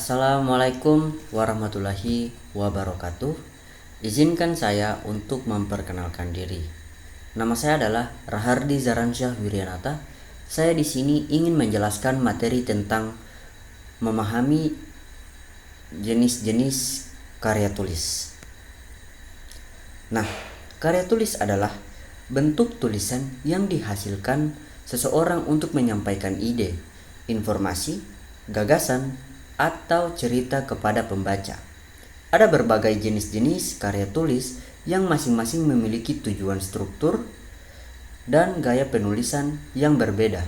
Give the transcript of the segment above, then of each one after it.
Assalamualaikum warahmatullahi wabarakatuh. Izinkan saya untuk memperkenalkan diri. Nama saya adalah Rahardi Zaransyah Wiryanata. Saya di sini ingin menjelaskan materi tentang memahami jenis-jenis karya tulis. Nah, karya tulis adalah bentuk tulisan yang dihasilkan seseorang untuk menyampaikan ide, informasi, gagasan, atau cerita kepada pembaca. Ada berbagai jenis-jenis karya tulis yang masing-masing memiliki tujuan struktur dan gaya penulisan yang berbeda.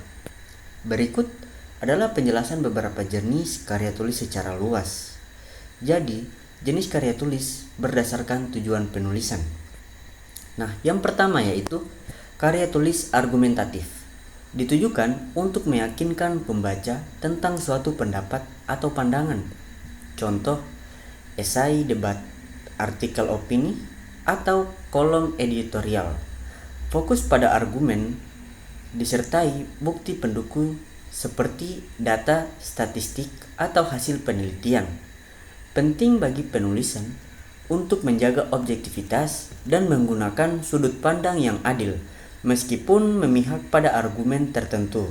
Berikut adalah penjelasan beberapa jenis karya tulis secara luas. Jadi, jenis karya tulis berdasarkan tujuan penulisan. Nah, yang pertama yaitu karya tulis argumentatif. Ditujukan untuk meyakinkan pembaca tentang suatu pendapat atau pandangan. Contoh, esai, debat, artikel opini, atau kolom editorial. Fokus pada argumen disertai bukti pendukung seperti data statistik atau hasil penelitian. Penting bagi penulisan untuk menjaga objektivitas dan menggunakan sudut pandang yang adil meskipun memihak pada argumen tertentu.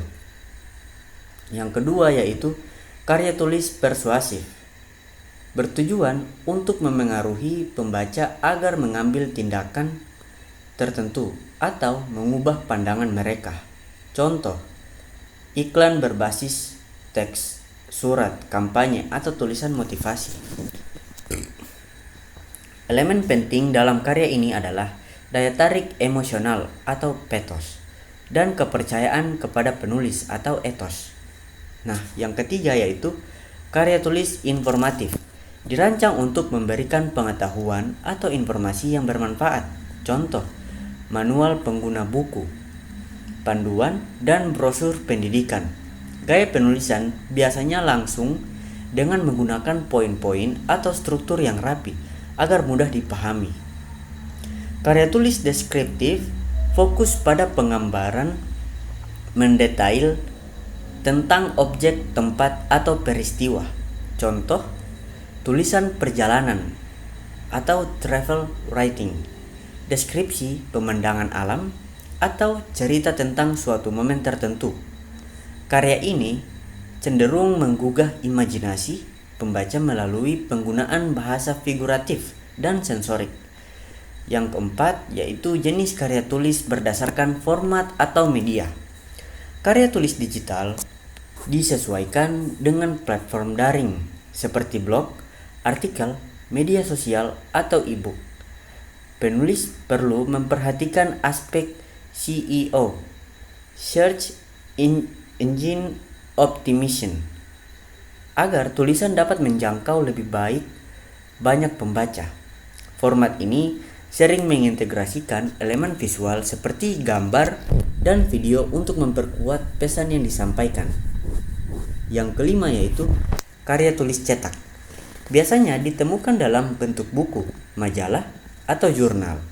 Yang kedua yaitu karya tulis persuasif. Bertujuan untuk memengaruhi pembaca agar mengambil tindakan tertentu atau mengubah pandangan mereka. Contoh, iklan berbasis teks, surat, kampanye, atau tulisan motivasi. Elemen penting dalam karya ini adalah daya tarik emosional atau pathos dan kepercayaan kepada penulis atau ethos. Nah, yang ketiga yaitu karya tulis informatif. Dirancang untuk memberikan pengetahuan atau informasi yang bermanfaat. Contoh, manual pengguna buku, panduan, dan brosur pendidikan. Gaya penulisan biasanya langsung dengan menggunakan poin-poin atau struktur yang rapi agar mudah dipahami. Karya tulis deskriptif fokus pada penggambaran mendetail tentang objek, tempat, atau peristiwa. Contoh, tulisan perjalanan atau travel writing, deskripsi pemandangan alam, atau cerita tentang suatu momen tertentu. Karya ini cenderung menggugah imajinasi pembaca melalui penggunaan bahasa figuratif dan sensorik. Yang keempat yaitu jenis karya tulis berdasarkan format atau media. Karya tulis digital disesuaikan dengan platform daring seperti blog, artikel, media sosial, atau e-book. Penulis perlu memperhatikan aspek SEO, Search Engine Optimization, agar tulisan dapat menjangkau lebih baik banyak pembaca. Format ini sering mengintegrasikan elemen visual seperti gambar dan video untuk memperkuat pesan yang disampaikan. Yang kelima yaitu karya tulis cetak. Biasanya ditemukan dalam bentuk buku, majalah, atau jurnal.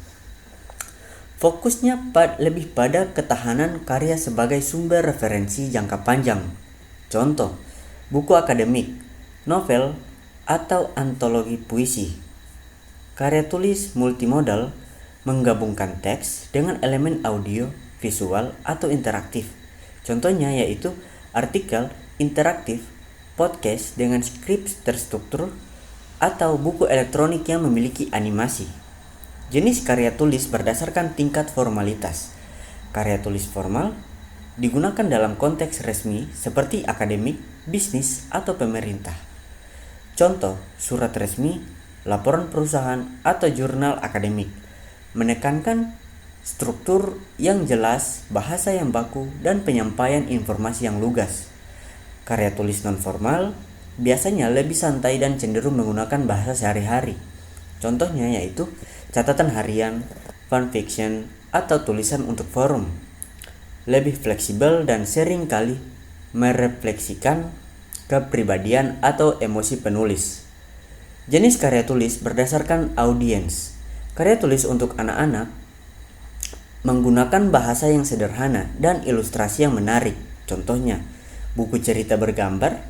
Fokusnya lebih pada ketahanan karya sebagai sumber referensi jangka panjang. Contoh, buku akademik, novel, atau antologi puisi. Karya tulis multimodal menggabungkan teks dengan elemen audio, visual, atau interaktif. Contohnya yaitu artikel interaktif, podcast dengan skrip terstruktur, atau buku elektronik yang memiliki animasi. Jenis karya tulis berdasarkan tingkat formalitas. Karya tulis formal digunakan dalam konteks resmi seperti akademik, bisnis, atau pemerintah. Contoh, surat resmi, laporan perusahaan, atau jurnal akademik, menekankan struktur yang jelas, bahasa yang baku, dan penyampaian informasi yang lugas. Karya tulis non-formal biasanya lebih santai dan cenderung menggunakan bahasa sehari-hari. Contohnya yaitu catatan harian, fanfiction, atau tulisan untuk forum. Lebih fleksibel dan sering kali merefleksikan kepribadian atau emosi penulis. Jenis karya tulis berdasarkan audiens. Karya tulis untuk anak-anak menggunakan bahasa yang sederhana dan ilustrasi yang menarik. Contohnya, buku cerita bergambar,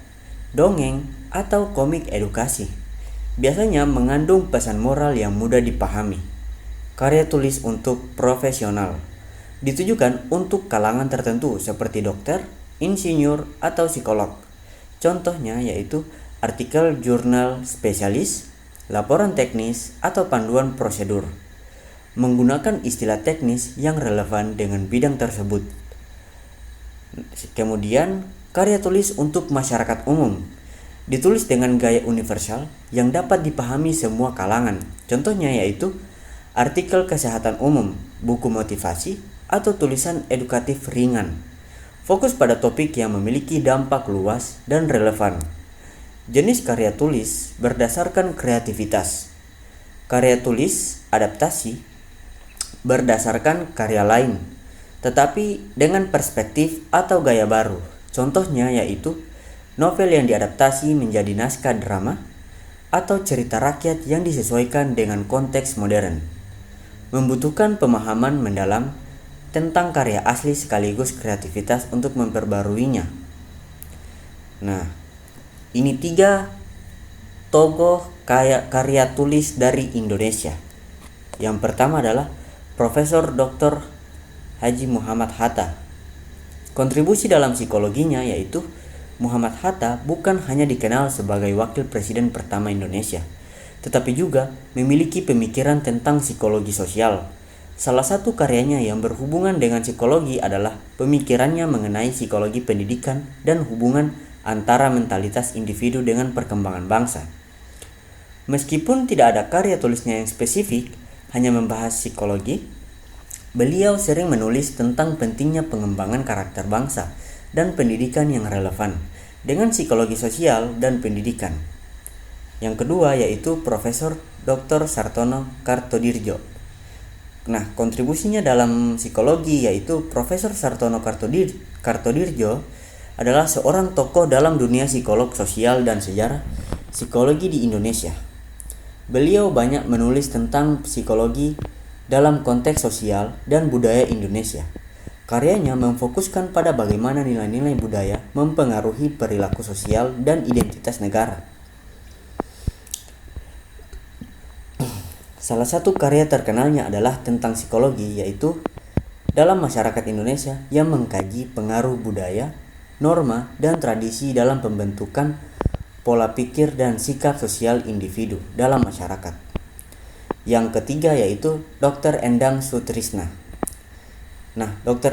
dongeng, atau komik edukasi. Biasanya mengandung pesan moral yang mudah dipahami. Karya tulis untuk profesional ditujukan untuk kalangan tertentu seperti dokter, insinyur, atau psikolog. Contohnya yaitu artikel jurnal spesialis, laporan teknis, atau panduan prosedur. Menggunakan istilah teknis yang relevan dengan bidang tersebut. Kemudian, karya tulis untuk masyarakat umum ditulis dengan gaya universal yang dapat dipahami semua kalangan. Contohnya yaitu artikel kesehatan umum, buku motivasi, atau tulisan edukatif ringan. Fokus pada topik yang memiliki dampak luas dan relevan. Jenis karya tulis berdasarkan kreativitas. Karya tulis adaptasi berdasarkan karya lain, tetapi dengan perspektif atau gaya baru. Contohnya yaitu novel yang diadaptasi menjadi naskah drama atau cerita rakyat yang disesuaikan dengan konteks modern. Membutuhkan pemahaman mendalam tentang karya asli sekaligus kreativitas untuk memperbaruinya. Nah, ini 3 tokoh karya tulis dari Indonesia. Yang pertama adalah Profesor Dr. Haji Muhammad Hatta. Kontribusi dalam psikologinya yaitu Muhammad Hatta bukan hanya dikenal sebagai wakil presiden pertama Indonesia, tetapi juga memiliki pemikiran tentang psikologi sosial. Salah satu karyanya yang berhubungan dengan psikologi adalah pemikirannya mengenai psikologi pendidikan dan hubungan antara mentalitas individu dengan perkembangan bangsa. Meskipun tidak ada karya tulisnya yang spesifik, hanya membahas psikologi, beliau sering menulis tentang pentingnya pengembangan karakter bangsa dan pendidikan yang relevan dengan psikologi sosial dan pendidikan. Yang kedua yaitu Profesor Dr. Sartono Kartodirjo. Nah, kontribusinya dalam psikologi yaitu Profesor Sartono Kartodirjo adalah seorang tokoh dalam dunia psikolog sosial dan sejarah psikologi di Indonesia. Beliau banyak menulis tentang psikologi dalam konteks sosial dan budaya Indonesia. Karyanya memfokuskan pada bagaimana nilai-nilai budaya mempengaruhi perilaku sosial dan identitas negara. Salah satu karya terkenalnya adalah tentang psikologi, yaitu dalam masyarakat Indonesia yang mengkaji pengaruh budaya, norma, dan tradisi dalam pembentukan pola pikir dan sikap sosial individu dalam masyarakat. Yang ketiga yaitu Dr. Endang Sutrisna. Nah, Dr.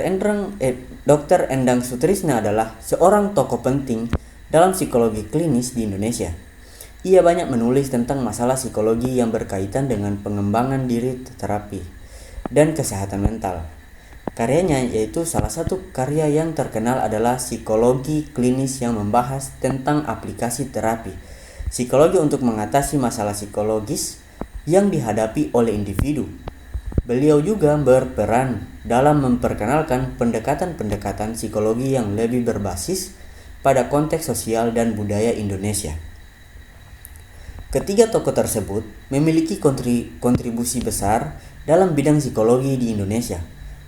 Endang Sutrisna adalah seorang tokoh penting dalam psikologi klinis di Indonesia. Ia banyak menulis tentang masalah psikologi yang berkaitan dengan pengembangan diri, terapi, dan kesehatan mental. Karyanya yaitu salah satu karya yang terkenal adalah Psikologi Klinis yang membahas tentang aplikasi terapi psikologi untuk mengatasi masalah psikologis yang dihadapi oleh individu. Beliau juga berperan dalam memperkenalkan pendekatan-pendekatan psikologi yang lebih berbasis pada konteks sosial dan budaya Indonesia. Ketiga tokoh tersebut memiliki kontribusi besar dalam bidang psikologi di Indonesia,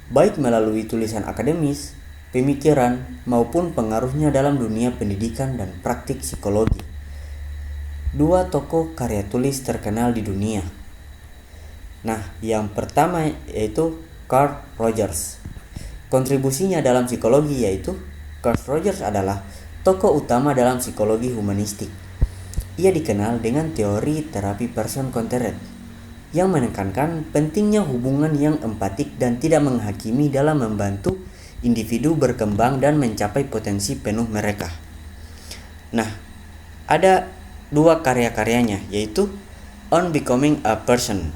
baik melalui tulisan akademis, pemikiran, maupun pengaruhnya dalam dunia pendidikan dan praktik psikologi. 2 tokoh karya tulis terkenal di dunia. Nah, yang pertama yaitu Carl Rogers. Kontribusinya dalam psikologi yaitu Carl Rogers adalah tokoh utama dalam psikologi humanistik. Ia dikenal dengan teori terapi person-centered yang menekankan pentingnya hubungan yang empatik dan tidak menghakimi dalam membantu individu berkembang dan mencapai potensi penuh mereka. Nah, ada 2 karya-karyanya yaitu On Becoming a Person.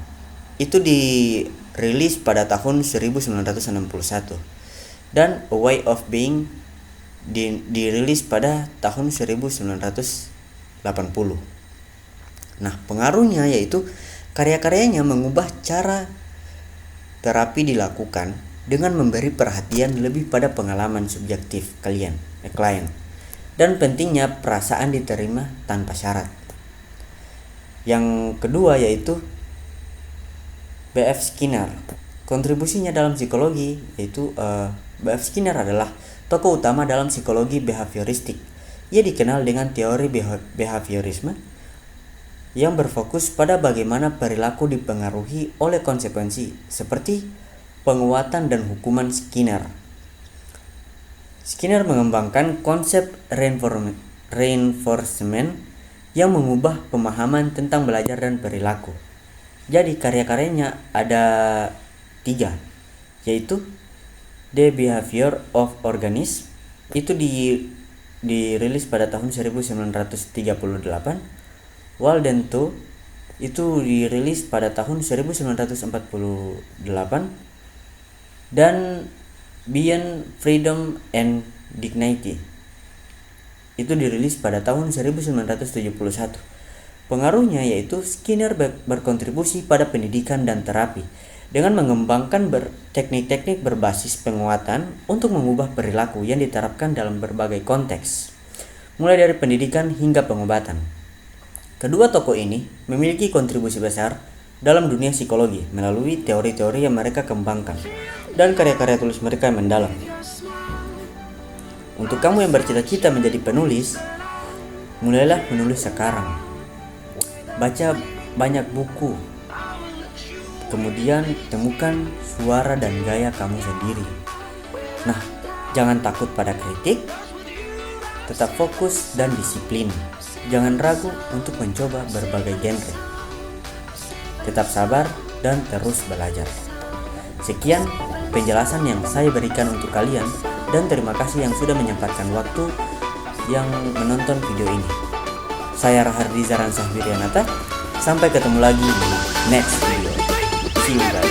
Itu dirilis pada tahun 1961 dan A Way of Being dirilis pada tahun 1980. Nah, pengaruhnya yaitu karya-karyanya mengubah cara terapi dilakukan dengan memberi perhatian lebih pada pengalaman subjektif klien dan pentingnya perasaan diterima tanpa syarat. Yang kedua yaitu B.F. Skinner. Kontribusinya dalam psikologi yaitu B.F. Skinner adalah tokoh utama dalam psikologi behavioristik Ia dikenal dengan teori behaviorisme yang berfokus pada bagaimana perilaku dipengaruhi oleh konsekuensi seperti penguatan dan hukuman Skinner. Skinner mengembangkan konsep reinforcement yang mengubah pemahaman tentang belajar dan perilaku. Jadi karya-karyanya ada 3, yaitu The Behavior of Organisms, itu dirilis pada tahun 1938. Walden 2 itu dirilis pada tahun 1948, dan Beyond Freedom and Dignity itu dirilis pada tahun 1971. Pengaruhnya yaitu Skinner berkontribusi pada pendidikan dan terapi dengan mengembangkan teknik-teknik berbasis penguatan untuk mengubah perilaku yang diterapkan dalam berbagai konteks, mulai dari pendidikan hingga pengobatan. Kedua tokoh ini memiliki kontribusi besar dalam dunia psikologi melalui teori-teori yang mereka kembangkan dan karya-karya tulis mereka yang mendalam. Untuk kamu yang bercita-cita menjadi penulis, mulailah menulis sekarang. Baca banyak buku, kemudian temukan suara dan gaya kamu sendiri. Nah, jangan takut pada kritik, tetap fokus dan disiplin. Jangan ragu untuk mencoba berbagai genre. Tetap sabar dan terus belajar. Sekian penjelasan yang saya berikan untuk kalian, dan terima kasih yang sudah menyempatkan waktu yang menonton video ini. Saya Rahardi Zaransah Wiryanata. Sampai ketemu lagi di next video. See you guys.